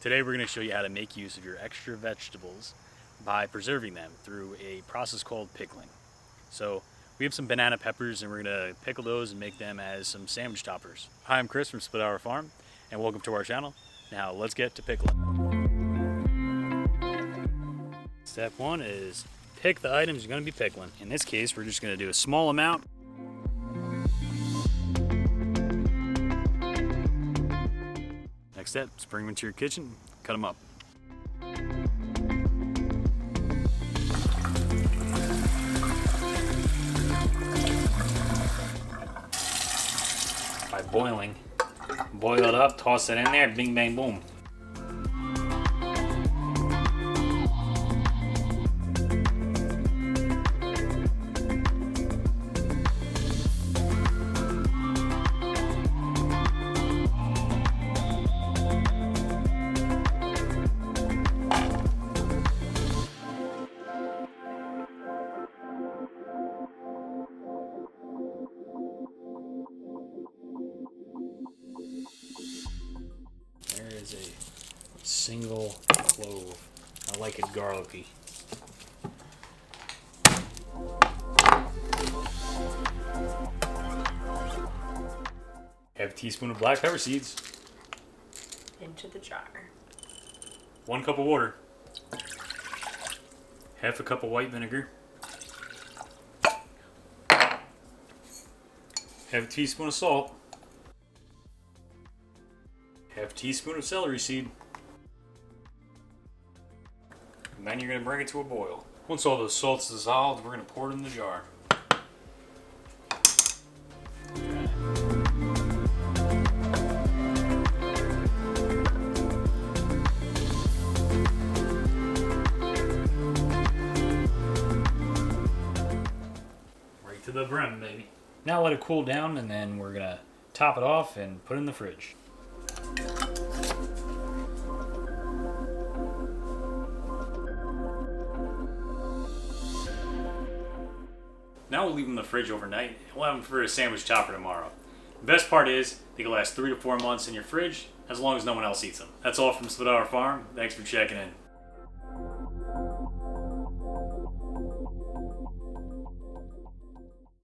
Today we're going to show you how to make use of your extra vegetables by preserving them through a process called pickling. So we have some banana peppers and we're going to pickle those and make them as some sandwich toppers. Hi, I'm Chris from Split Hour Farm and welcome to our channel. Now let's get to pickling. Step one is pick the items you're going to be pickling. In this case, we're just going to do a small amount. Next step is bring them into your kitchen, cut them up. By boiling, boil it up, toss it in there, bing bang boom. There is a single clove. I like it garlicky. Half a teaspoon of black pepper seeds. Into the jar. 1 cup of water. Half a cup of white vinegar. Half a teaspoon of salt. Half a teaspoon of celery seed. And then you're going to bring it to a boil. Once all the salt's dissolved, we're going to pour it in the jar. Right to the brim, baby. Now let it cool down and then we're going to top it off and put it in the fridge. Now we'll leave them in the fridge overnight. We'll have them for a sandwich topper tomorrow. The best part is they can last 3 to 4 months in your fridge as long as no one else eats them. That's all from Split Hour Farm. Thanks for checking in.